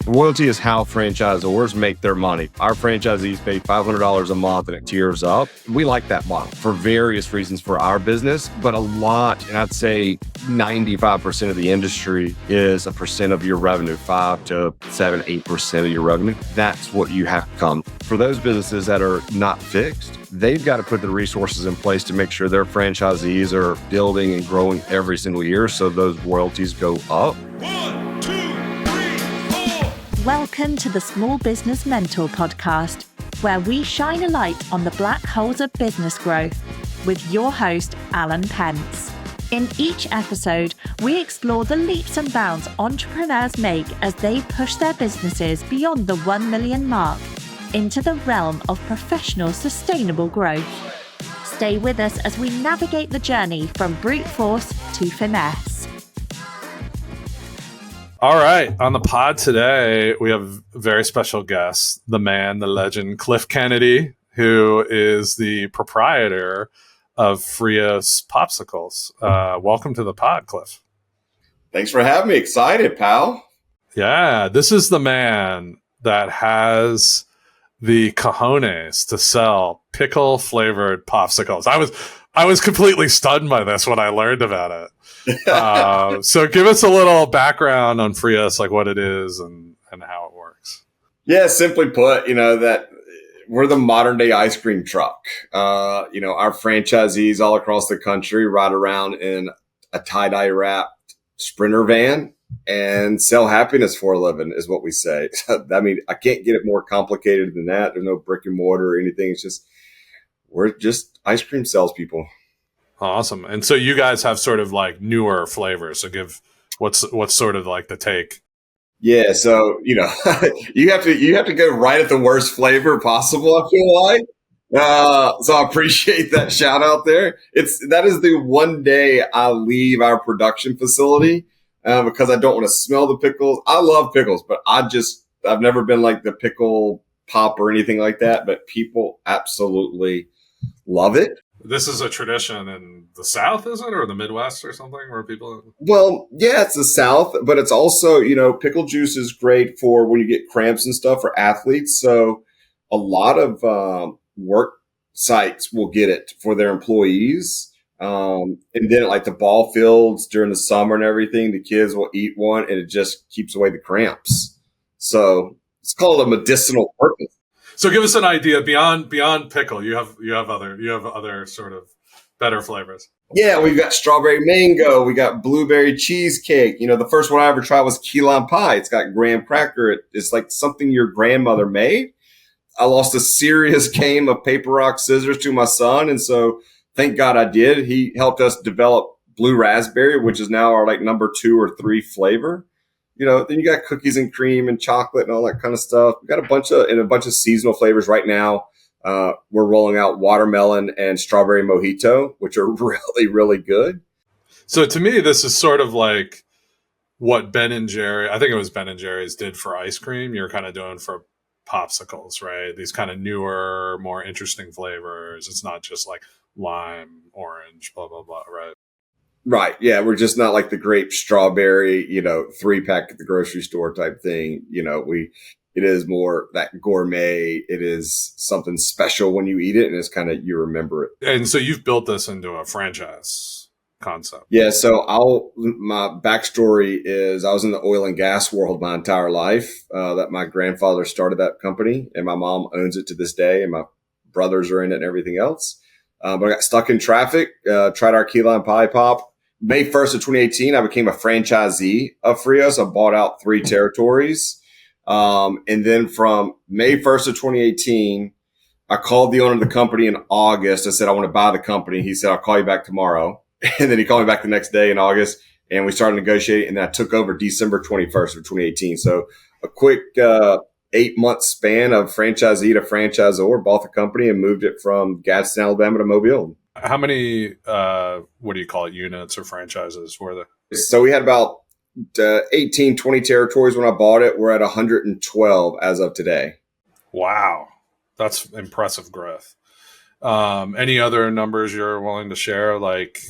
Royalty is how franchisors make their money. Our franchisees pay $500 a month and it tiers up. We like that model for various reasons for our business, but a lot, and I'd say 95% of the industry is a percent of your revenue, 5 to 7, 8% of your revenue. That's what you have to come. For those businesses that are not fixed, they've got to put the resources in place to make sure their franchisees are building and growing every single year so those royalties go up. Welcome to the Small Business Mentor podcast, where we shine a light on the black holes of business growth with your host, Alan Pence. In each episode, we explore the leaps and bounds entrepreneurs make as they push their businesses beyond the 1 million mark into the realm of professional sustainable growth. Stay with us as we navigate the journey from brute force to finesse. All right. On the pod today, we have a very special guest, the man, the legend, Cliff Kennedy, who is the proprietor of Frios Popsicles. Welcome to the pod, Cliff. Thanks for having me. Excited, pal. Yeah, this is the man that has the cojones to sell pickle-flavored popsicles. I was completely stunned by this when I learned about it. So give us a little background on Frios, like what it is and how it works. Yeah, simply put, that we're the modern day ice cream truck. Our franchisees all across the country ride around in a tie-dye wrapped Sprinter van and sell happiness for a living is what we say. I mean, I can't get it more complicated than that. There's no brick and mortar or anything. It's just, we're just ice cream salespeople. Awesome. And so you guys have sort of like newer flavors. So give what's sort of like the take. Yeah. So, you have to go right at the worst flavor possible, I feel like. So I appreciate that shout out there. That is the one day I leave our production facility, because I don't want to smell the pickles. I love pickles, but I've never been like the pickle pop or anything like that, but people absolutely love it. This is a tradition in the South, is it? Or the Midwest or something where people... Well, yeah, it's the South, but it's also, pickle juice is great for when you get cramps and stuff for athletes. So a lot of work sites will get it for their employees. And then at like the ball fields during the summer and everything, the kids will eat one and it just keeps away the cramps. So it's called a medicinal purpose. So give us an idea beyond pickle. You have other sort of better flavors. Yeah, we've got strawberry mango. We got blueberry cheesecake. The first one I ever tried was key lime pie. It's got graham cracker. It's like something your grandmother made. I lost a serious game of paper, rock, scissors to my son. And so thank God I did. He helped us develop blue raspberry, which is now our like number 2 or 3 flavor. Then you got cookies and cream and chocolate and all that kind of stuff. We got a bunch of seasonal flavors right now. We're rolling out watermelon and strawberry mojito, which are really, really good. So to me, this is sort of like what Ben and Jerry, I think it was Ben and Jerry's did for ice cream. You're kind of doing for popsicles, right? These kind of newer, more interesting flavors. It's not just like lime, orange, blah, blah, blah, right? Right. Yeah. We're just not like the grape strawberry, 3-pack at the grocery store type thing. It is more that gourmet. It is something special when you eat it and it's kind of, you remember it. And so you've built this into a franchise concept. Yeah. So my backstory is I was in the oil and gas world my entire life, that my grandfather started that company and my mom owns it to this day and my brothers are in it and everything else. But I got stuck in traffic, tried our key lime pie pop. May 1st of 2018, I became a franchisee of Frios. I bought out 3 territories. And then from May 1st of 2018, I called the owner of the company in August. I said, I want to buy the company. He said, I'll call you back tomorrow. And then he called me back the next day in August and we started negotiating. And then I took over December 21st of 2018. So a quick 8-month span of franchisee to franchisor, bought the company and moved it from Gadsden, Alabama to Mobile. How many, what do you call it, units or franchises were there? So we had about 18, 20 territories when I bought it. We're at 112 as of today. Wow. That's impressive growth. Any other numbers you're willing to share? Like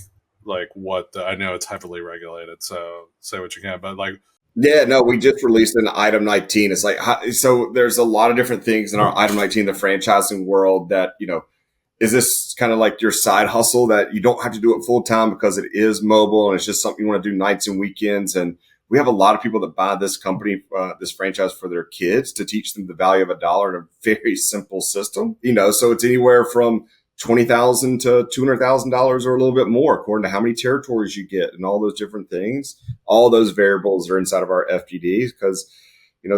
what, I know it's heavily regulated, so say what you can, but like Yeah, no, we just released an item 19. It's like, so there's a lot of different things in our item 19, the franchising world that, is this kind of like your side hustle that you don't have to do it full time because it is mobile and it's just something you want to do nights and weekends? And we have a lot of people that buy this company, this franchise for their kids to teach them the value of a dollar in a very simple system, so it's anywhere from $20,000 to $200,000 or a little bit more, according to how many territories you get and all those different things. All those variables are inside of our FGDs because,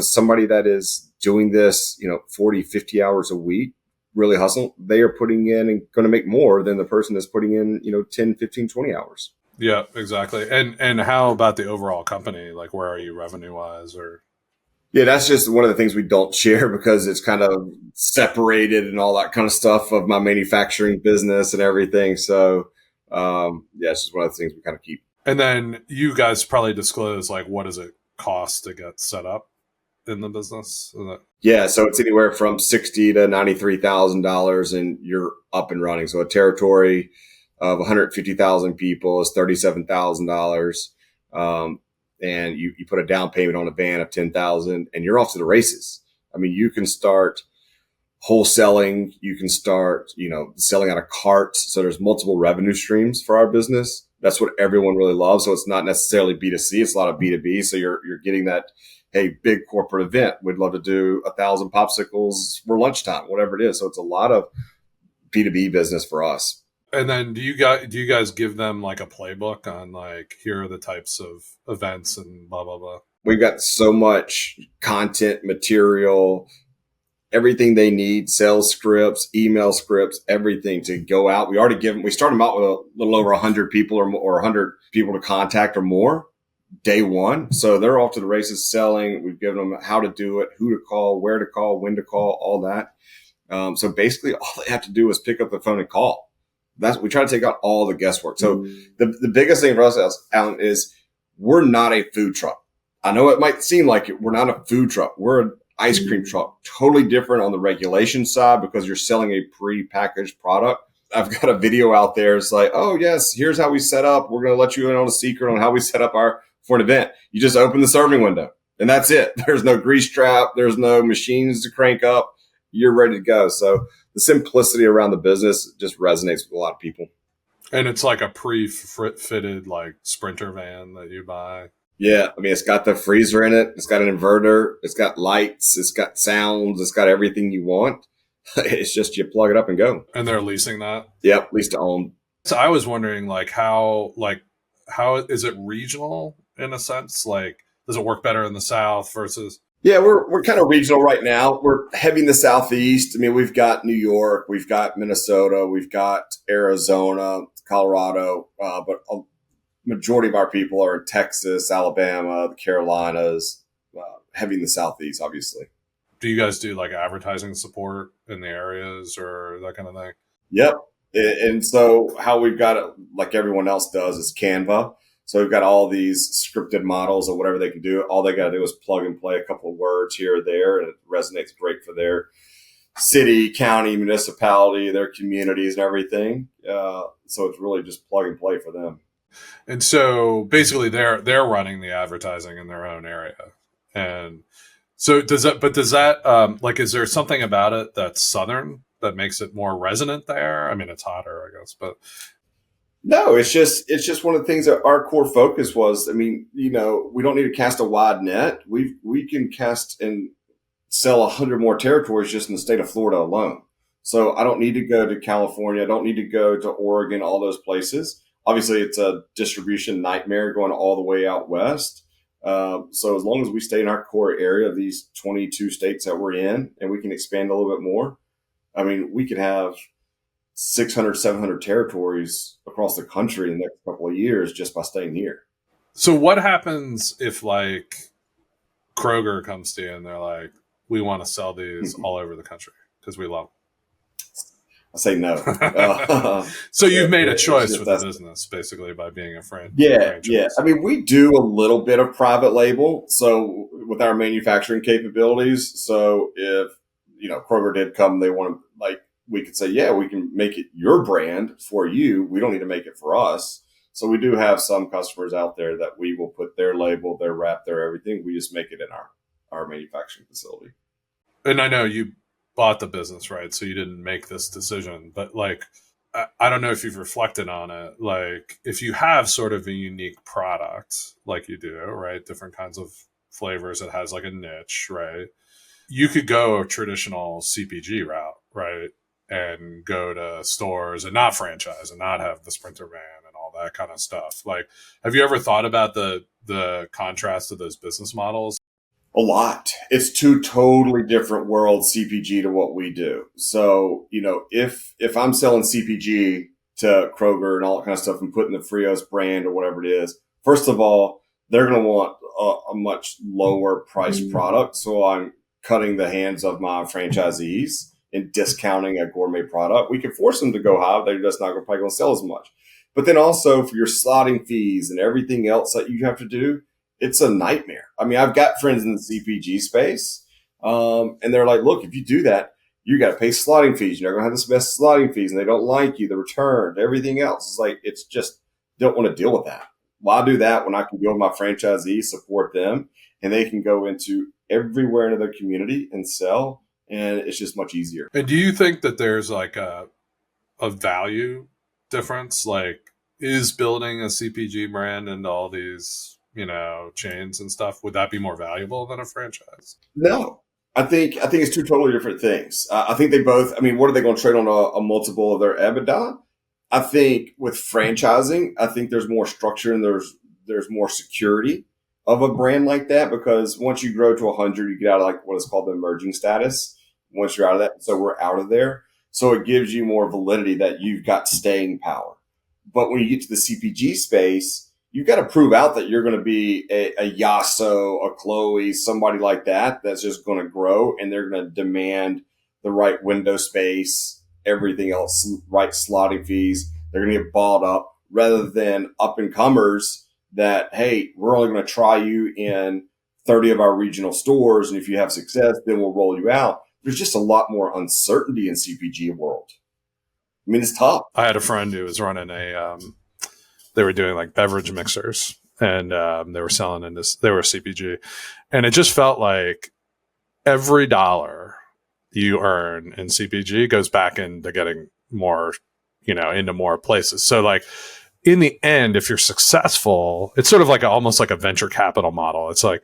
somebody that is doing this, 40, 50 hours a week, really hustle, they are putting in and going to make more than the person that's putting in, 10, 15, 20 hours. Yeah, exactly. And how about the overall company? Like, where are you revenue wise or? Yeah, that's just one of the things we don't share because it's kind of separated and all that kind of stuff of my manufacturing business and everything. So, it's just one of the things we kind of keep. And then you guys probably disclose, like, what does it cost to get set up in the business? Yeah, so it's anywhere from $60,000 to $93,000 and you're up and running. So a territory of 150,000 people is $37,000. And you put a down payment on a van of 10,000 and you're off to the races. I mean, you can start wholesaling, you can start, selling out of carts. So there's multiple revenue streams for our business. That's what everyone really loves. So it's not necessarily B2C. It's a lot of B2B. So you're getting that, hey, big corporate event. We'd love to do 1,000 popsicles for lunchtime, whatever it is. So it's a lot of B2B business for us. And then do you guys give them like a playbook on like, here are the types of events and blah, blah, blah? We've got so much content, material, everything they need, sales scripts, email scripts, everything to go out. We start them out with a little over 100 people or 100 people to contact or more day one. So they're off to the races selling. We've given them how to do it, who to call, where to call, when to call, all that. So basically all they have to do is pick up the phone and call. We try to take out all the guesswork. So the biggest thing for us, Alan, is we're not a food truck. I know it might seem like it. We're not a food truck. We're an ice cream truck. Totally different on the regulation side because you're selling a pre-packaged product. I've got a video out there. It's like, oh yes, here's how we set up. We're going to let you in on a secret on how we set up for an event. You just open the serving window and that's it. There's no grease trap. There's no machines to crank up. You're ready to go. So the simplicity around the business just resonates with a lot of people. And it's like a pre-fitted like Sprinter van that you buy. Yeah. I mean, it's got the freezer in it. It's got an inverter. It's got lights. It's got sounds. It's got everything you want. It's just you plug it up and go. And they're leasing that? Yep. Lease to own. So I was wondering how is it regional in a sense? Like, does it work better in the South versus? Yeah, we're kind of regional right now. We're heavy in the Southeast. I mean, we've got New York, we've got Minnesota, we've got Arizona, Colorado, but a majority of our people are in Texas, Alabama, the Carolinas, heavy in the Southeast, obviously. Do you guys do like advertising support in the areas or that kind of thing? Yep. And so how we've got it, like everyone else does, is Canva. So we've got all these scripted models or whatever they can do. All they got to do is plug and play a couple of words here or there, and it resonates great for their city, county, municipality, their communities and everything. So it's really just plug and play for them. And so basically they're running the advertising in their own area. And so does that like, is there something about it that's Southern that makes it more resonant there? I mean, it's hotter, I guess, but no, it's just one of the things that our core focus was. I mean, we don't need to cast a wide net. We can cast and sell 100 more territories just in the state of Florida alone. So I don't need to go to California. I don't need to go to Oregon, all those places. Obviously, it's a distribution nightmare going all the way out west. So as long as we stay in our core area of these 22 states that we're in, and we can expand a little bit more, I mean, we could have 600, 700 territories across the country in the next couple of years just by staying here. So what happens if like Kroger comes to you and they're like, we want to sell these all over the country because we love them? I say no. So you've made a choice with the business basically by being a friend. Yeah. I mean, we do a little bit of private label. So with our manufacturing capabilities. So if, Kroger did come, they want to we could say, yeah, we can make it your brand for you. We don't need to make it for us. So we do have some customers out there that we will put their label, their wrap, their everything. We just make it in our manufacturing facility. And I know you bought the business, right? So you didn't make this decision, but like, I don't know if you've reflected on it. Like, if you have sort of a unique product, like you do, right? Different kinds of flavors, it has like a niche, right? You could go a traditional CPG route, right? And go to stores and not franchise and not have the Sprinter van and all that kind of stuff. Like, have you ever thought about the contrast of those business models? A lot. It's two totally different worlds, CPG to what we do. So, if I'm selling CPG to Kroger and all that kind of stuff and putting the Frios brand or whatever it is, first of all, they're going to want a much lower priced product. So I'm cutting the hands of my franchisees and discounting a gourmet product. We can force them to go high. They're just not probably going to sell as much. But then also for your slotting fees and everything else that you have to do, it's a nightmare. I mean, I've got friends in the CPG space, and they're like, look, if you do that, you got to pay slotting fees. You're not going to have the best slotting fees, and they don't like you, the return, everything else. It's like, it's just, don't want to deal with that. Why do that when I can go with my franchisees, support them, and they can go into everywhere into their community and sell, and it's just much easier. And do you think that there's like a value difference? Like, is building a CPG brand and all these chains and stuff, would that be more valuable than a franchise? No, I think it's two totally different things. I think they both, what are they going to trade on a multiple of their EBITDA? I think with franchising, I think there's more structure and there's more security of a brand like that, because once you grow to 100, you get out of like what is called the emerging status. Once you're out of that, so we're out of there. So it gives you more validity that you've got staying power. But when you get to the CPG space, you've got to prove out that you're going to be a Yasso, a Chloe, somebody like that, that's just going to grow, and they're going to demand the right window space, everything else, right slotting fees. They're going to get balled up rather than up and comers that, hey, we're only going to try you in 30 of our regional stores. And if you have success, then we'll roll you out. There's just a lot more uncertainty in CPG world. It's tough. I had a friend who was running they were doing like beverage mixers, and they were selling in this, they were CPG, and it just felt like every dollar you earn in CPG goes back into getting more, into more places. So like in the end, if you're successful, it's sort of like almost like a venture capital model. It's like,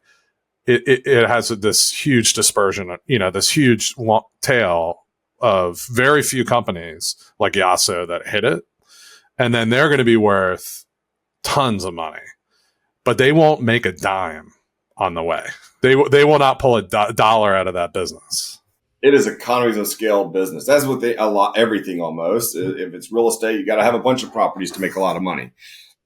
it has this huge dispersion, this huge tail of very few companies like Yasso that hit it. And then they're going to be worth tons of money, but they won't make a dime on the way. They will not pull a dollar out of that business. It is economies of scale business. That's what everything almost. If it's real estate, you got to have a bunch of properties to make a lot of money.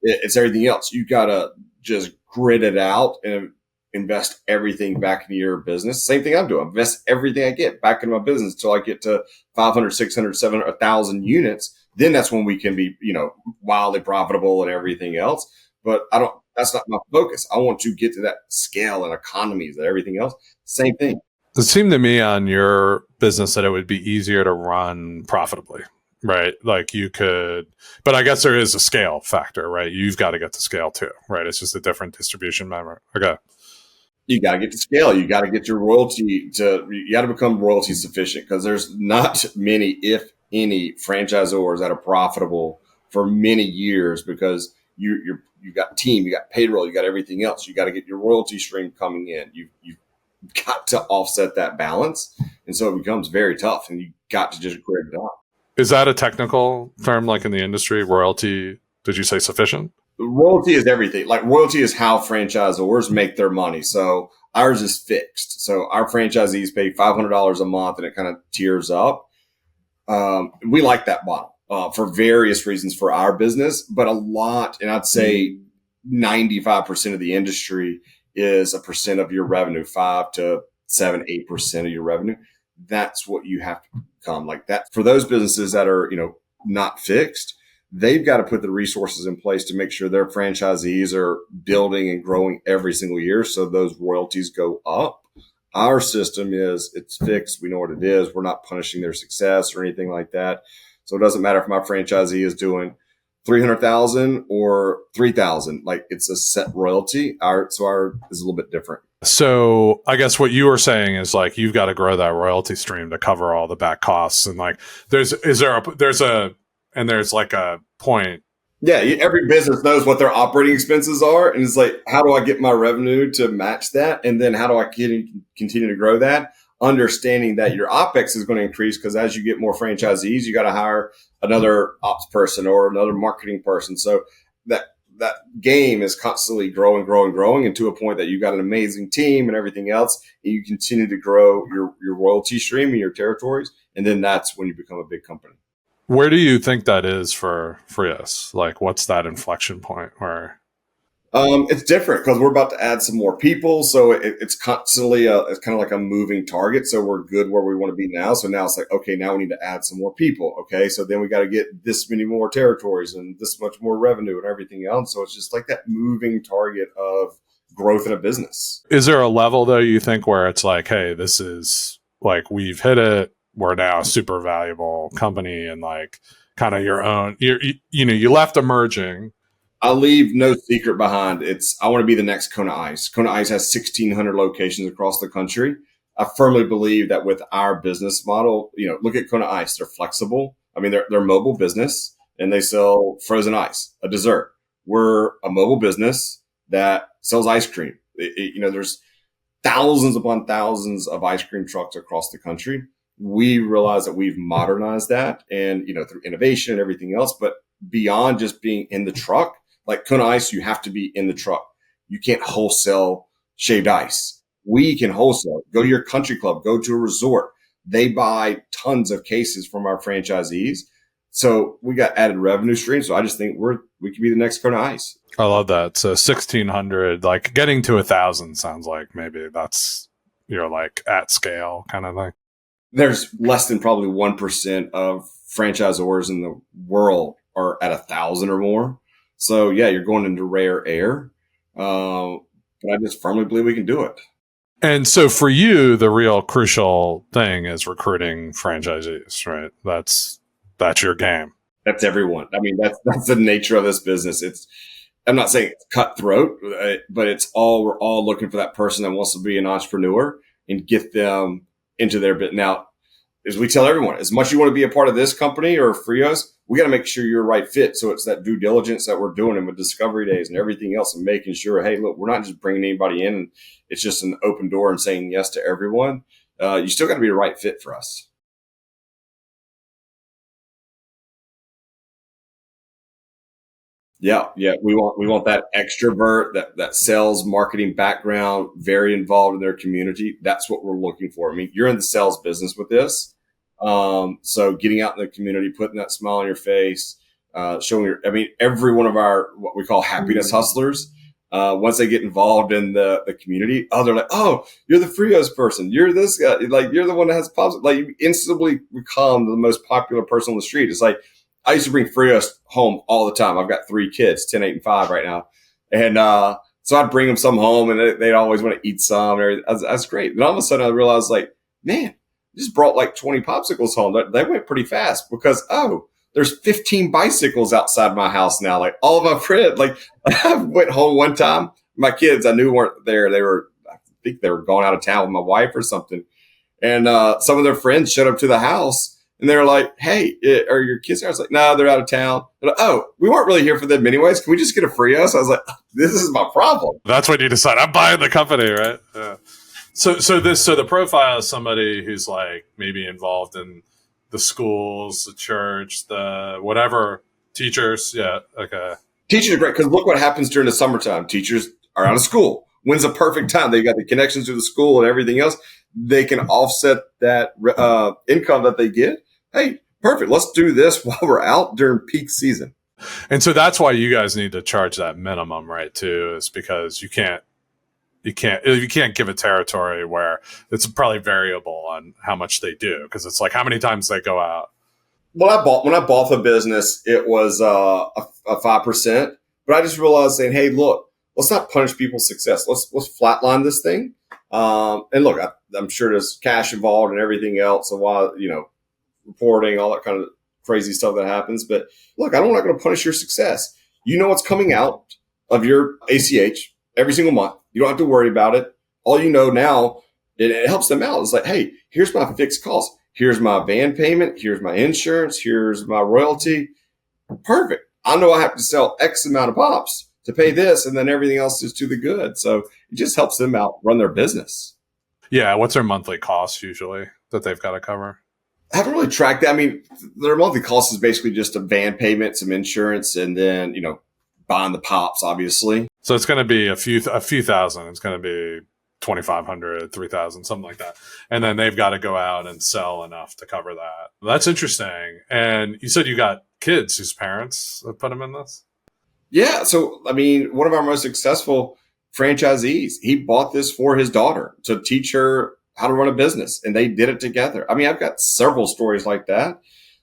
It's everything else. You got to just grid it out and invest everything back into your business. Same thing I'm doing. Invest everything I get back into my business until I get to 500, 600, 700, 1,000 units. Then that's when we can be, wildly profitable and everything else. But that's not my focus. I want to get to that scale and economies and everything else. Same thing. It seemed to me on your business that it would be easier to run profitably, right? Like you could, but I guess there is a scale factor, right? You've got to get to scale too, right? It's just a different distribution member. Okay. You got to get to scale. You got to get your royalty you got to become royalty sufficient, because there's not many, if any, franchisors that are profitable for many years, because you got team, you got payroll, you got everything else. You got to get your royalty stream coming in. You've got to offset that balance. And so it becomes very tough, and you got to just grid it up. Is that a technical term like in the industry? Royalty, did you say sufficient? Royalty is everything. Like royalty is how franchisors make their money. So ours is fixed. So our franchisees pay $500 a month, and it kind of tiers up. We like that model for various reasons for our business, but a lot, and I'd say 95% of the industry is a percent of your revenue, 5 to 7, 8% of your revenue. That's what you have to become like that. For those businesses that are, not fixed, they've got to put the resources in place to make sure their franchisees are building and growing every single year, so those royalties go up. Our system it's fixed. We know what it is. We're not punishing their success or anything like that. So it doesn't matter if my franchisee is doing $300,000 or $3,000. Like it's a set royalty. Our is a little bit different. So I guess what you were saying is like you've got to grow that royalty stream to cover all the back costs, and like there's like a point. Yeah, every business knows what their operating expenses are, and it's like, how do I get my revenue to match that, and then how do I continue to grow that? Understanding that your OpEx is going to increase because as you get more franchisees, you got to hire another ops person or another marketing person. So that game is constantly growing, and to a point that you've got an amazing team and everything else, and you continue to grow your royalty stream in your territories, and then that's when you become a big company. Where do you think that is for Frios? Like, what's that inflection point where? It's different because we're about to add some more people. So it's constantly it's kind of like a moving target. So we're good where we want to be now. So now it's like, okay, now we need to add some more people. Okay. So then we got to get this many more territories and this much more revenue and everything else. So it's just like that moving target of growth in a business. Is there a level though, you think, where it's like, hey, this is like, we've hit it. We're now a super valuable company and like kind of your own, you left emerging. I'll leave no secret behind. I want to be the next Kona Ice. Kona Ice has 1,600 locations across the country. I firmly believe that with our business model, look at Kona Ice. They're flexible. I mean, they're a mobile business and they sell frozen ice, a dessert. We're a mobile business that sells ice cream. There's thousands upon thousands of ice cream trucks across the country. We realize that we've modernized that and, through innovation and everything else, but beyond just being in the truck, like Kona Ice, you have to be in the truck. You can't wholesale shaved ice. We can wholesale. Go to your country club. Go to a resort. They buy tons of cases from our franchisees. So we got added revenue streams. So I just think we could be the next Kona Ice. I love that. So 1,600, like getting to 1,000 sounds like maybe that's you're like at scale kind of thing. There's less than probably 1% of franchisors in the world are at 1,000 or more. So yeah, you're going into rare air. But I just firmly believe we can do it. And so for you, the real crucial thing is recruiting franchisees, right? That's your game. That's everyone. I mean, that's the nature of this business. I'm not saying it's cutthroat, but we're all looking for that person that wants to be an entrepreneur and get them into their bit. Now, as we tell everyone, as much as you want to be a part of this company or Frios, we got to make sure you're a right fit. So it's that due diligence that we're doing and with discovery days and everything else and making sure, hey, look, we're not just bringing anybody in and it's just an open door and saying yes to everyone. You still got to be the right fit for us. Yeah. We want that extrovert, that sales marketing background, very involved in their community. That's what we're looking for. I mean, you're in the sales business with this. So getting out in the community, putting that smile on your face, showing every one of our, what we call happiness hustlers, once they get involved in the community, they're like, oh, you're the Frios person. You're this guy. Like, you're the one that has pops. Like, you instantly become the most popular person on the street. It's like, I used to bring Frios home all the time. I've got 3 kids, 10, 8, and 5 right now. And, so I'd bring them some home and they'd always want to eat some. That's great. And all of a sudden I realized, like, man, just brought like 20 popsicles home. They went pretty fast because, there's 15 bicycles outside my house now. Like, all of my friends, like, I went home one time. My kids, I knew weren't there. I think they were going out of town with my wife or something. And, some of their friends showed up to the house and they were like, hey, are your kids here? I was like, no, they're out of town. They're like, oh, we weren't really here for them anyways. Can we just get a Frios? I was like, this is my problem. That's when you decide I'm buying the company, right? Yeah. So the profile is somebody who's like maybe involved in the schools, the church, the whatever, teachers. Yeah. Okay. Teachers are great because look what happens during the summertime. Teachers are out of school. When's the perfect time? They've got the connections to the school and everything else. They can offset that income that they get. Hey, perfect. Let's do this while we're out during peak season. And so that's why you guys need to charge that minimum, right? Too, is because you can't give a territory where it's probably variable on how much they do because it's like how many times they go out. When I bought the business, it was a 5%, but I just realized saying, hey, look, let's not punish people's success. Let's flatline this thing. And look, I'm sure there's cash involved and everything else. So while, reporting, all that kind of crazy stuff that happens. But look, I'm not going to punish your success. You know what's coming out of your ACH every single month. You don't have to worry about it. All you know now, it helps them out. It's like, hey, here's my fixed costs. Here's my van payment. Here's my insurance. Here's my royalty. Perfect. I know I have to sell X amount of pops to pay this, and then everything else is to the good. So it just helps them out run their business. Yeah. What's their monthly cost usually that they've got to cover? I haven't really tracked that. I mean, their monthly cost is basically just a van payment, some insurance, and then, buying the pops, obviously. So it's going to be a few thousand. It's going to be 2,500, 3,000, something like that. And then they've got to go out and sell enough to cover that. That's interesting. And you said you got kids whose parents have put them in this? Yeah. So, I mean, one of our most successful franchisees, he bought this for his daughter to teach her how to run a business, and they did it together. I mean, I've got several stories like that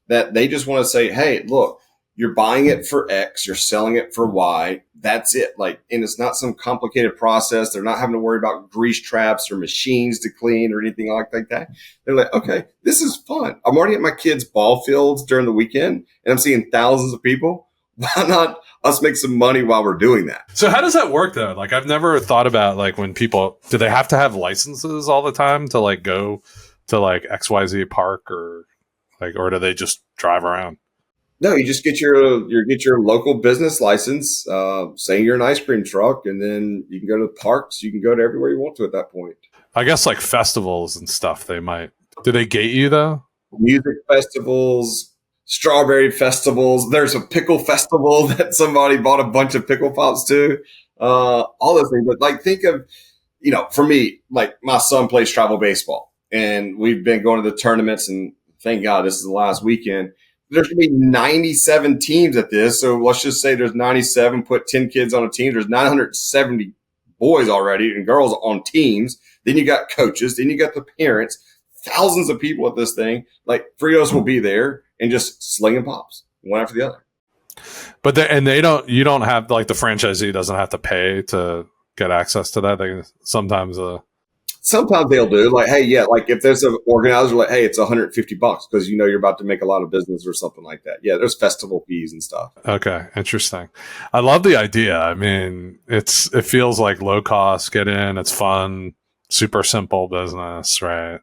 they just want to say, hey, look, you're buying it for X, you're selling it for Y. That's it. And it's not some complicated process. They're not having to worry about grease traps or machines to clean or anything like that. They're like, okay, this is fun. I'm already at my kids' ball fields during the weekend, and I'm seeing thousands of people. Why not us make some money while we're doing that? So how does that work though? I've never thought about when people, do they have to have licenses all the time to go to XYZ park or do they just drive around? No, you just get your local business license, saying you're an ice cream truck, and then you can go to the parks. You can go to everywhere you want to at that point. I guess festivals and stuff, they might. Do they gate you though? Music festivals, strawberry festivals. There's a pickle festival that somebody bought a bunch of pickle pops to. All those things. But think of, for me, my son plays travel baseball, and we've been going to the tournaments, and thank God this is the last weekend. There's going to be 97 teams at this. So let's just say there's 97, put 10 kids on a team. There's 970 boys already and girls on teams. Then you got coaches. Then you got the parents, thousands of people at this thing. Frios will be there and just slinging pops one after the other. But you don't have, the franchisee doesn't have to pay to get access to that. Sometimes they'll do hey, yeah, if there's an organizer, hey, it's $150 because you're about to make a lot of business or something like that. Yeah, there's festival fees and stuff. Okay, interesting. I love the idea. I mean, it feels like low cost, get in, it's fun, super simple business, right?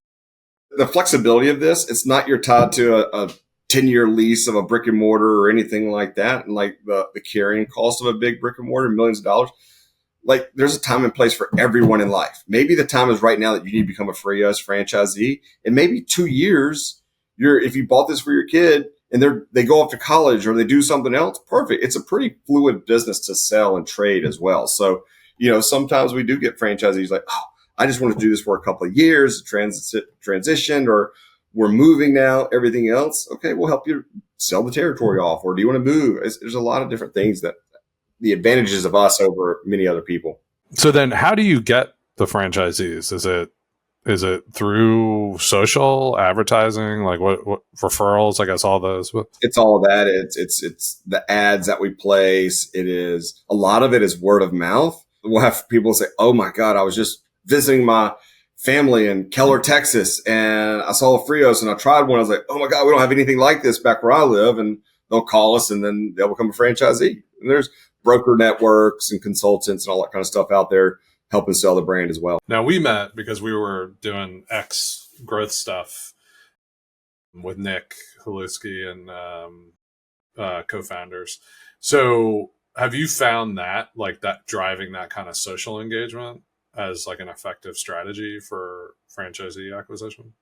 The flexibility of this, it's not you're tied to a 10-year lease of a brick and mortar or anything like that, and the carrying cost of a big brick and mortar, millions of dollars. There's a time and place for everyone in life. Maybe the time is right now that you need to become a Frios franchisee. And maybe 2 years, if you bought this for your kid and they go off to college or they do something else, perfect. It's a pretty fluid business to sell and trade as well. So, sometimes we do get franchisees I just want to do this for a couple of years, transition, or we're moving now, everything else. Okay, we'll help you sell the territory off. Or do you want to move? There's a lot of different things that the advantages of us over many other people. So then how do you get the franchisees? Is it through social advertising? What referrals? I guess all those. It's all of that. It's the ads that we place. A lot of it is word of mouth. We'll have people say, oh my God, I was just visiting my family in Keller, Texas, and I saw a Frios and I tried one. I was like, oh my God, we don't have anything like this back where I live. And they'll call us and then they'll become a franchisee. And there's broker networks and consultants and all that kind of stuff out there helping sell the brand as well. Now, we met because we were doing X growth stuff with Nick Haluski and co-founders. So have you found that that driving that kind of social engagement as an effective strategy for franchisee acquisition?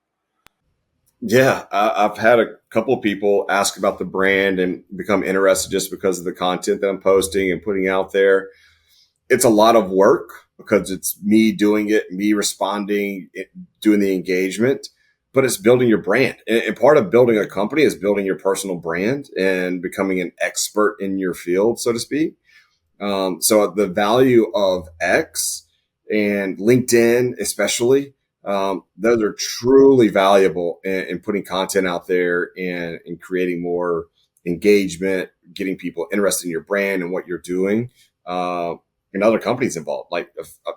Yeah, I've had a couple of people ask about the brand and become interested just because of the content that I'm posting and putting out there. It's a lot of work because it's me doing it, me responding, doing the engagement, but it's building your brand. And part of building a company is building your personal brand and becoming an expert in your field, so to speak. So the value of X and LinkedIn, especially, those are truly valuable in putting content out there and creating more engagement, getting people interested in your brand and what you're doing. And other companies involved,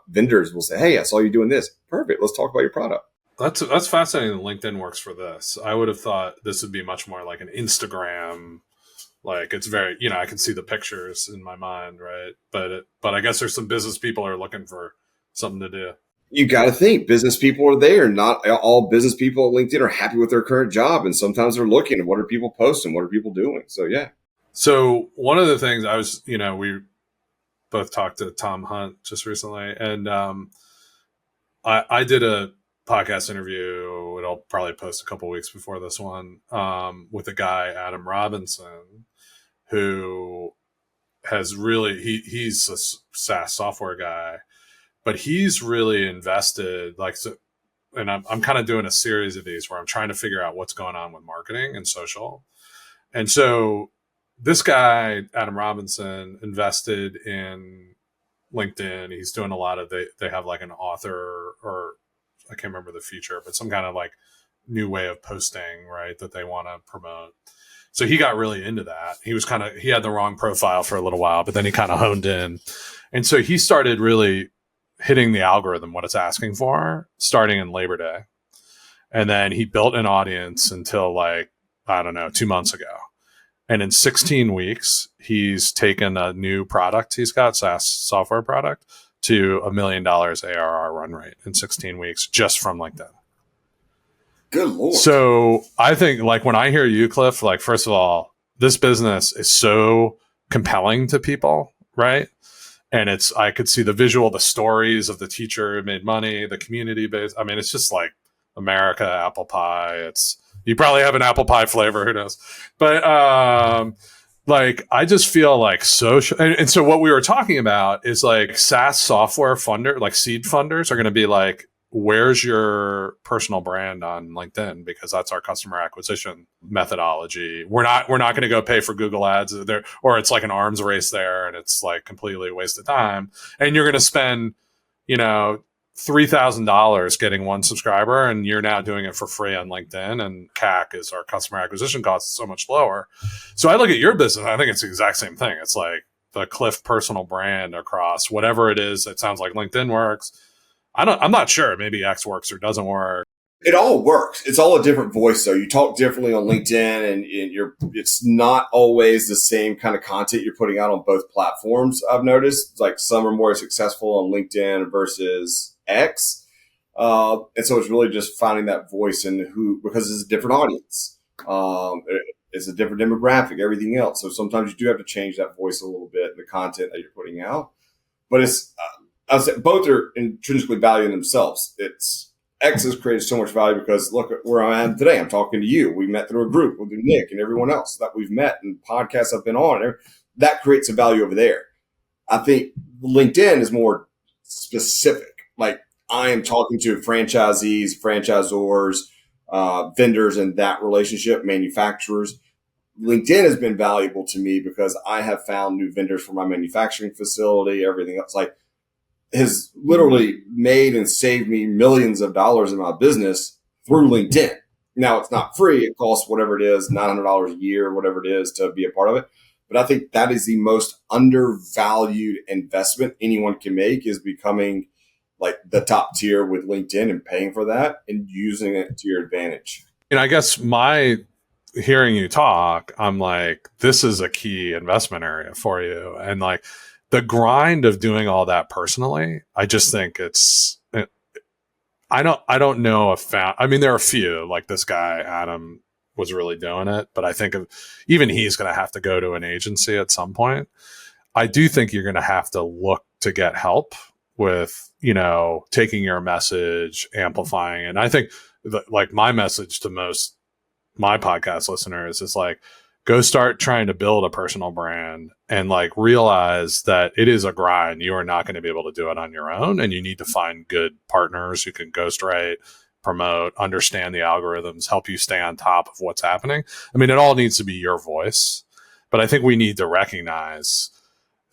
vendors will say, hey, I saw you doing this. Perfect. Let's talk about your product. That's fascinating that LinkedIn works for this. I would have thought this would be much more like an Instagram. Like it's very, I can see the pictures in my mind, right? But I guess there's some business people are looking for something to do. You got to think business people are there. Not all business people at LinkedIn are happy with their current job. And sometimes they're looking at what are people posting? What are people doing? So, yeah. So one of the things we both talked to Tom Hunt just recently, and I did a podcast interview. It'll probably post a couple weeks before this one, with a guy, Adam Robinson, who has really, he's a SaaS software guy, but he's really invested and I'm kind of doing a series of these where I'm trying to figure out what's going on with marketing and social. And so this guy, Adam Robinson, invested in LinkedIn. He's doing a lot of, they have like an author, or I can't remember the feature, but some kind of like new way of posting, right, that they want to promote. So he got really into that. He had the wrong profile for a little while, but then he kind of honed in. And so he started really hitting the algorithm, what it's asking for, starting in Labor Day. And then he built an audience until 2 months ago. And in 16 weeks, he's taken a new product he's got, SaaS software product, to $1 million ARR run rate in 16 weeks just from LinkedIn. Good Lord. So I think when I hear you, Cliff, first of all, this business is so compelling to people, right? And I could see the visual, the stories of the teacher who made money, the community base. I mean, it's just like America, apple pie. You probably have an apple pie flavor, who knows? But I just feel like social. And so what we were talking about is SaaS software seed funders are going to be where's your personal brand on LinkedIn? Because that's our customer acquisition methodology. We're not going to go pay for Google ads there, or it's like an arms race there, and it's completely a waste of time. And you're going to spend, $3,000 getting one subscriber, and you're now doing it for free on LinkedIn, and CAC is our customer acquisition cost so much lower. So I look at your business, I think it's the exact same thing. It's like the Cliff personal brand across whatever it is. It sounds like LinkedIn works. I'm not sure. Maybe X works or doesn't work. It all works. It's all a different voice, though. You talk differently on LinkedIn, and it's not always the same kind of content you're putting out on both platforms. I've noticed some are more successful on LinkedIn versus X. And so it's really just finding that voice and because it's a different audience. It's a different demographic, everything else. So sometimes you do have to change that voice a little bit, the content that you're putting out. But I'll say both are intrinsically valued in themselves. X has created so much value because look at where I am today. I'm talking to you. We met through a group with Nick and everyone else that we've met and podcasts I've been on. That creates a value over there. I think LinkedIn is more specific. I am talking to franchisees, franchisors, vendors in that relationship, manufacturers. LinkedIn has been valuable to me because I have found new vendors for my manufacturing facility, everything else. Has literally made and saved me millions of dollars in my business through LinkedIn. Now it's not free. It costs whatever it is, $900 a year, whatever it is to be a part of it. But I think that is the most undervalued investment anyone can make, is becoming the top tier with LinkedIn and paying for that and using it to your advantage. I guess hearing you talk, I'm this is a key investment area for you. And the grind of doing all that personally, I just think I don't know there are a few, this guy, Adam, was really doing it, but I think even he's going to have to go to an agency at some point. I do think you're going to have to look to get help with, taking your message, amplifying. And I think my message to most my podcast listeners is go start trying to build a personal brand and realize that it is a grind. You are not going to be able to do it on your own, and you need to find good partners who can ghostwrite, promote, understand the algorithms, help you stay on top of what's happening. I mean, it all needs to be your voice, but I think we need to recognize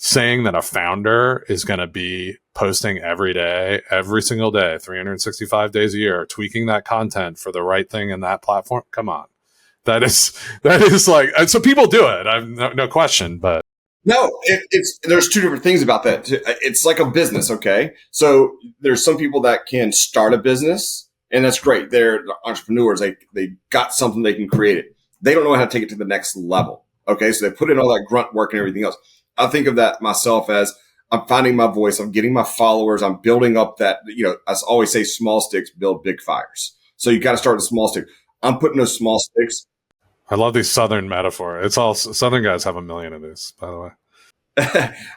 saying that a founder is going to be posting every day, every single day, 365 days a year, tweaking that content for the right thing in that platform. Come on. That is so people do it. I've no question, but no, there's two different things about that. It's like a business. Okay. So there's some people that can start a business And that's great. They're entrepreneurs. They got something, they can create it. They don't know how to take it to the next level. Okay. So they put in all that grunt work and everything else. I think of that myself as I'm finding my voice. I'm getting my followers. I'm building up that, I always say small sticks build big fires. So you got to start with small sticks. I'm putting those small sticks. I love these Southern metaphor. It's all Southern guys have a million of these, by the way.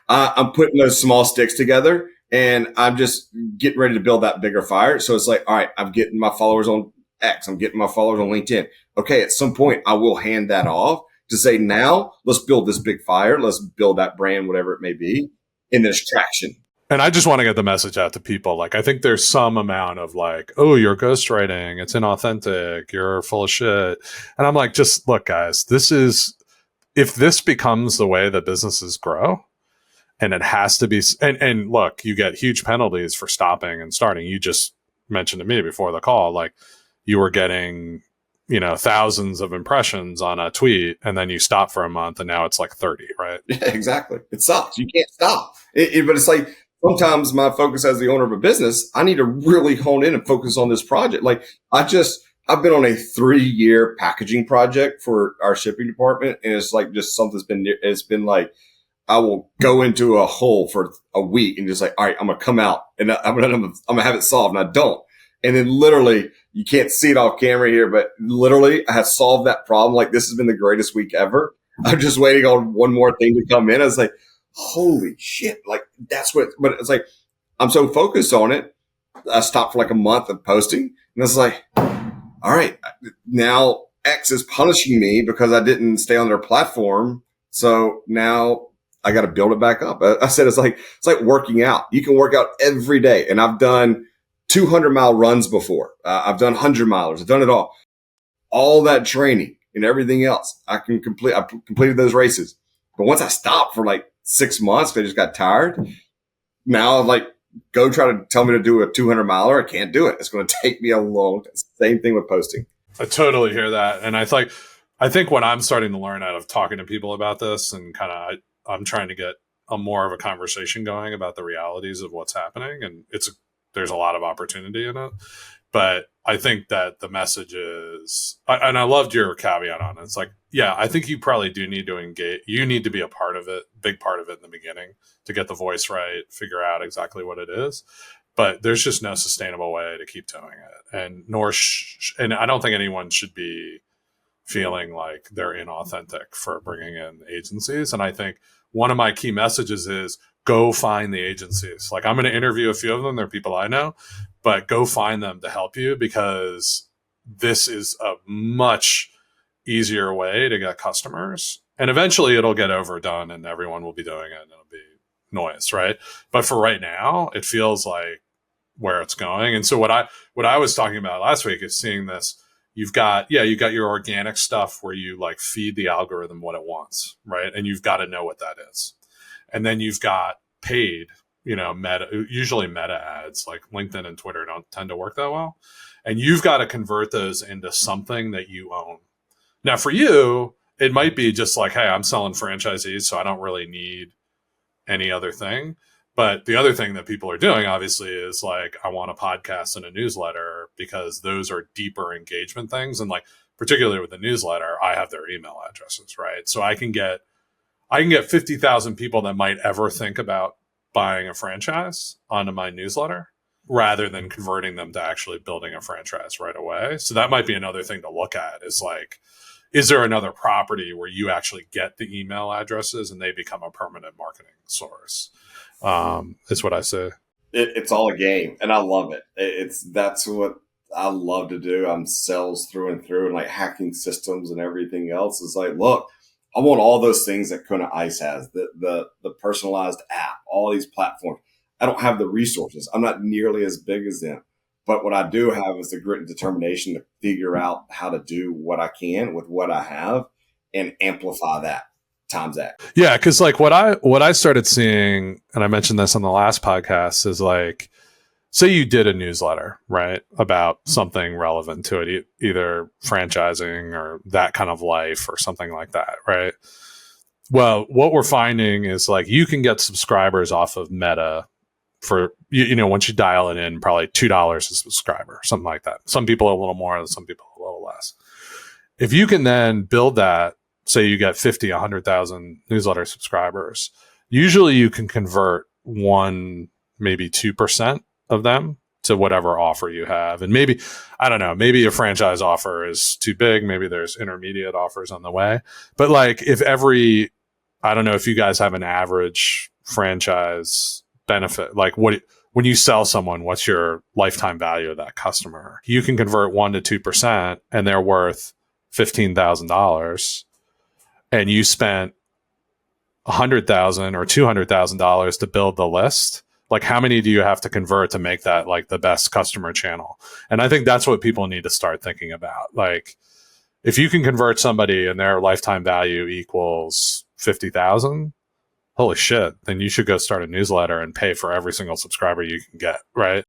I'm putting those small sticks together and I'm just getting ready to build that bigger fire. So it's like, all right, I'm getting my followers on X. I'm getting my followers on LinkedIn. Okay. At some point I will hand that off to say, now let's build this big fire. Let's build that brand, whatever it may be. And there's traction. And I just want to get the message out to people. Like, I think there's some amount of like, oh, you're ghostwriting. It's inauthentic. You're full of shit. And I'm like, just look, guys, if this becomes the way that businesses grow, and it has to be, and look, you get huge penalties for stopping and starting. You just mentioned to me before the call, like you were getting, thousands of impressions on a tweet and then you stop for a month and now it's like 30, right? Yeah, exactly. It sucks. You can't stop. But it's like, sometimes my focus as the owner of a business, I need to really hone in and focus on this project. Like I've been on a 3-year packaging project for our shipping department. And it's like just something's it's been like, I will go into a hole for a week and just like, all right, I'm going to come out and I'm going to have it solved. And I don't. And then literally, you can't see it off camera here, but literally I have solved that problem. Like this has been the greatest week ever. I'm just waiting on one more thing to come in. I was like, holy shit. Like that's but it's like, I'm so focused on it. I stopped for like a month of posting and it's like, all right, now X is punishing me because I didn't stay on their platform. So now I got to build it back up. I said, it's like working out. You can work out every day. And I've done 200-mile runs before. I've done 100-milers. I've done it all that training and everything else. I've completed those races. But once I stopped for like 6 months, I just got tired. Now like go try to tell me to do a 200-miler. I can't do it. It's going to take me a long time. Same thing with posting. I totally hear that. And I think what I'm starting to learn out of talking to people about this and I'm trying to get a more of a conversation going about the realities of what's happening. And there's a lot of opportunity in it. But I think that the message is, and I loved your caveat on it. It's like, yeah, I think you probably do need to engage. You need to be a part of it, big part of it in the beginning to get the voice right, figure out exactly what it is. But there's just no sustainable way to keep doing it. And and I don't think anyone should be feeling like they're inauthentic for bringing in agencies. And I think one of my key messages is go find the agencies. Like I'm going to interview a few of them. They're people I know, but go find them to help you because this is a much easier way to get customers. And eventually it'll get overdone and everyone will be doing it and it'll be noise, right? But for right now, it feels like where it's going. And so what I was talking about last week is seeing this. You've got your organic stuff where you like feed the algorithm what it wants, right? And you've got to know what that is. And then you've got paid, usually meta ads like LinkedIn and Twitter don't tend to work that well. And you've got to convert those into something that you own. Now for you, it might be just like, hey, I'm selling franchisees, so I don't really need any other thing. But the other thing that people are doing, obviously, is like, I want a podcast and a newsletter because those are deeper engagement things. And like, particularly with the newsletter, I have their email addresses, right? So I can get 50,000 people that might ever think about buying a franchise onto my newsletter rather than converting them to actually building a franchise right away. So that might be another thing to look at is like, is there another property where you actually get the email addresses and they become a permanent marketing source? Is what I say. It's all a game, and I love it. That's what I love to do. I'm sales through and through, and like hacking systems and everything else. Is like, look, I want all those things that Kona Ice has, the personalized app, all these platforms. I don't have the resources. I'm not nearly as big as them, but what I do have is the grit and determination to figure out how to do what I can with what I have and amplify that. Times that. Yeah, because like what I started seeing, and I mentioned this on the last podcast, is like, say you did a newsletter, right, about something relevant to it, either franchising or that kind of life or something like that, right? Well, what we're finding is like you can get subscribers off of Meta for, once you dial it in, probably $2 a subscriber, something like that. Some people a little more, some people a little less. If you can then build that, say you get 50, 100,000 newsletter subscribers, usually you can convert 1, maybe 2% of them to whatever offer you have. And maybe, I don't know, maybe a franchise offer is too big. Maybe there's intermediate offers on the way. But like I don't know if you guys have an average franchise benefit, like when you sell someone, what's your lifetime value of that customer? You can convert 1 to 2% and they're worth $15,000, and you spent $100,000 or $200,000 to build the list. Like, how many do you have to convert to make that like the best customer channel? And I think that's what people need to start thinking about. Like, if you can convert somebody and their lifetime value equals 50,000, holy shit, then you should go start a newsletter and pay for every single subscriber you can get, right?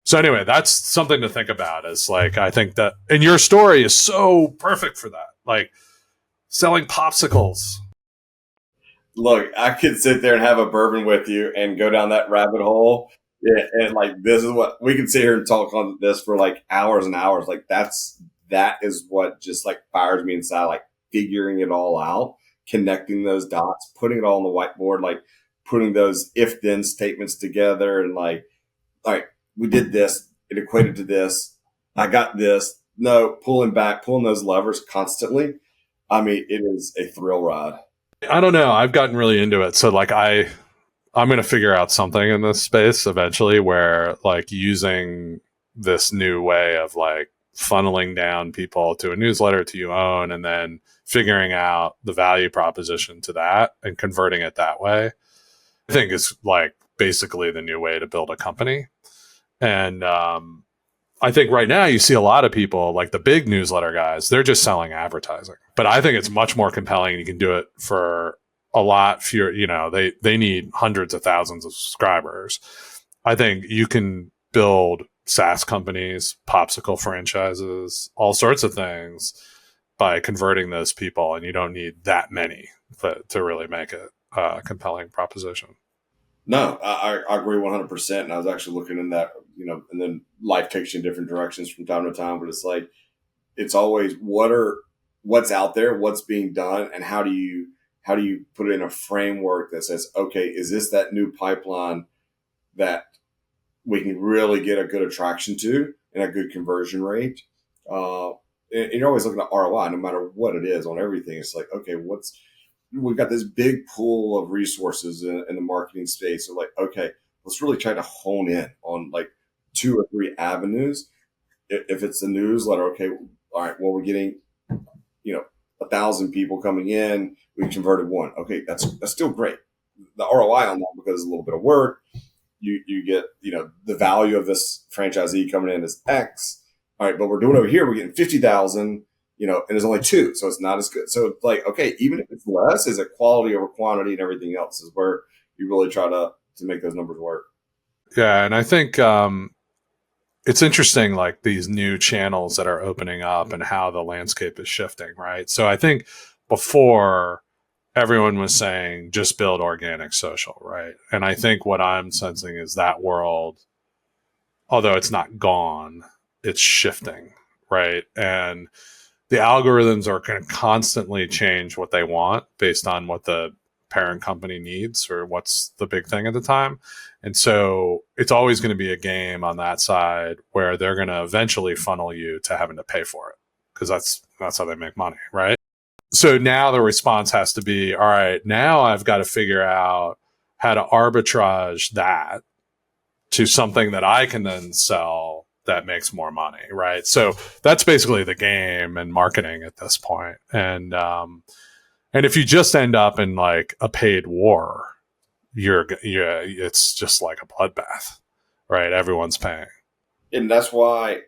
So anyway, that's something to think about. Is like, I think that, and your story is so perfect for that. Like selling popsicles. Look, I could sit there and have a bourbon with you and go down that rabbit hole. Yeah, and like, this is what we can sit here and talk on this for like hours and hours. Like that is what just like fires me inside, like figuring it all out, connecting those dots, putting it all on the whiteboard, like putting those if then statements together, and like, all right, we did this, it equated to this, I got this. No, pulling those levers constantly. I mean, it is a thrill ride. I don't know. I've gotten really into it. So like I'm going to figure out something in this space eventually where like using this new way of like funneling down people to a newsletter to you own, and then figuring out the value proposition to that and converting it that way, I think is like basically the new way to build a company. And I think right now you see a lot of people, like the big newsletter guys, they're just selling advertising. But I think it's much more compelling. You can do it for a lot fewer, they need hundreds of thousands of subscribers. I think you can build SaaS companies, popsicle franchises, all sorts of things by converting those people. And you don't need that many to really make it a compelling proposition. No, I agree 100%. And I was actually looking in that, and then life takes you in different directions from time to time. But it's like, it's always what's out there, what's being done, and how do you put it in a framework that says, okay, is this that new pipeline that we can really get a good attraction to and a good conversion rate? And you're always looking at ROI, no matter what it is on everything. It's like, okay, we've got this big pool of resources in the marketing space. So like, okay, let's really try to hone in on like 2 or 3 avenues. If it's a newsletter, okay, all right, well, we're getting, 1,000 people coming in. We converted 1. Okay, that's still great. The ROI on that, because it's a little bit of work, you get, the value of this franchisee coming in is X. All right, but we're doing over here, we're getting 50,000. And there's only 2, so it's not as good. So it's like, okay, even if it's less, is it quality over quantity, and everything else is where you really try to make those numbers work. Yeah, and I think it's interesting, like these new channels that are opening up and how the landscape is shifting, right? So I think before everyone was saying just build organic social, right? And I think what I'm sensing is that world, although it's not gone, it's shifting, right? And the algorithms are going to constantly change what they want based on what the parent company needs or what's the big thing at the time. And so it's always going to be a game on that side where they're going to eventually funnel you to having to pay for it, because that's how they make money, right? So now the response has to be, all right, now I've got to figure out how to arbitrage that to something that I can then sell that makes more money, right? So that's basically the game and marketing at this point. And if you just end up in like a paid war, it's just like a bloodbath, right? Everyone's paying. And that's why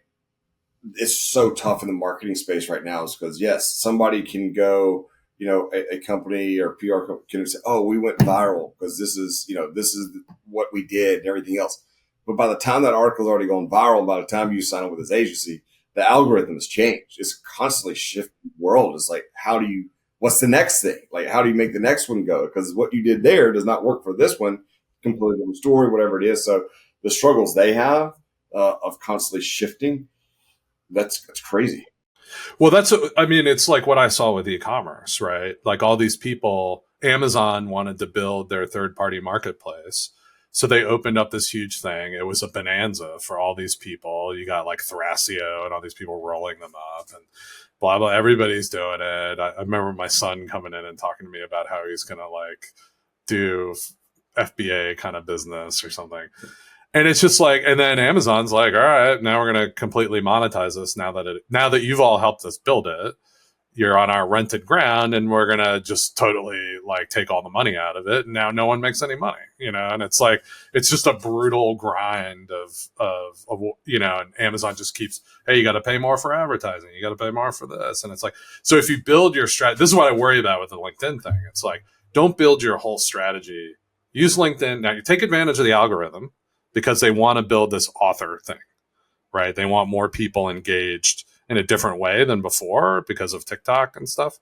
it's so tough in the marketing space right now, is because, yes, somebody can go, a company or PR company can say, oh, we went viral because this is what we did and everything else. But by the time that article's already gone viral, by the time you sign up with this agency, the algorithm has changed. It's constantly shifting world. It's like, what's the next thing? Like, how do you make the next one go? Because what you did there does not work for this one, completely different story, whatever it is. So the struggles they have of constantly shifting, that's crazy. Well, it's like what I saw with e-commerce, right? Like all these people, Amazon wanted to build their third-party marketplace. So they opened up this huge thing. It was a bonanza for all these people. You got like Thrasio and all these people rolling them up and blah, blah. Everybody's doing it. I remember my son coming in and talking to me about how he's going to like do FBA kind of business or something. And it's just like, and then Amazon's like, all right, now we're going to completely monetize this. Now that you've all helped us build it, you're on our rented ground, and we're going to just totally like take all the money out of it. And now no one makes any money, and it's like, it's just a brutal grind of, and Amazon just keeps, hey, you got to pay more for advertising. You got to pay more for this. And it's like, so if you build your strategy, this is what I worry about with the LinkedIn thing. It's like, don't build your whole strategy. Use LinkedIn. Now you take advantage of the algorithm, because they want to build this author thing, right? They want more people engaged in a different way than before because of TikTok and stuff.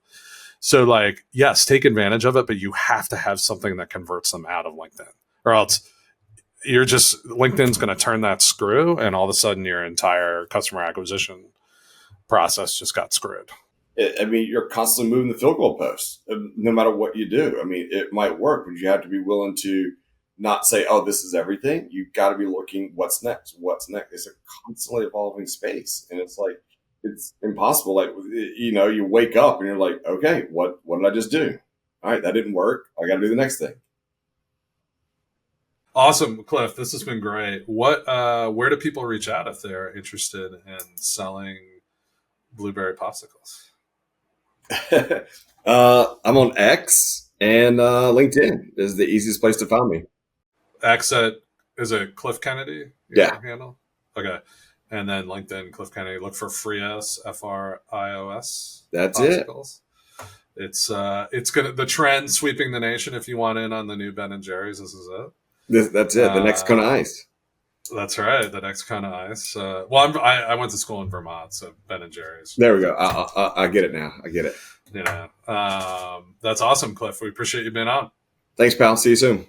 So like, yes, take advantage of it, but you have to have something that converts them out of LinkedIn, or else LinkedIn's going to turn that screw, and all of a sudden your entire customer acquisition process just got screwed. I mean, you're constantly moving the field goal posts, no matter what you do. I mean, it might work, but you have to be willing to not say, oh, this is everything. You've got to be looking, what's next? It's a constantly evolving space. And it's like, it's impossible. Like, you wake up and you're like, okay, what did I just do? All right, that didn't work. I got to do the next thing. Awesome, Cliff. This has been great. Where do people reach out if they're interested in selling blueberry popsicles? I'm on X, and LinkedIn is the easiest place to find me. X is it Cliff Kennedy? Yeah. Handle? Okay. And then LinkedIn, Cliff Kennedy. Look for Frios, Frios. That's popsicles. It's the trend sweeping the nation. If you want in on the new Ben and Jerry's, this is it. That's it. The next cone of ice. That's right. The next cone of ice. I went to school in Vermont, so Ben and Jerry's. There we go. I get it now. I get it. That's awesome, Cliff. We appreciate you being on. Thanks, pal. See you soon.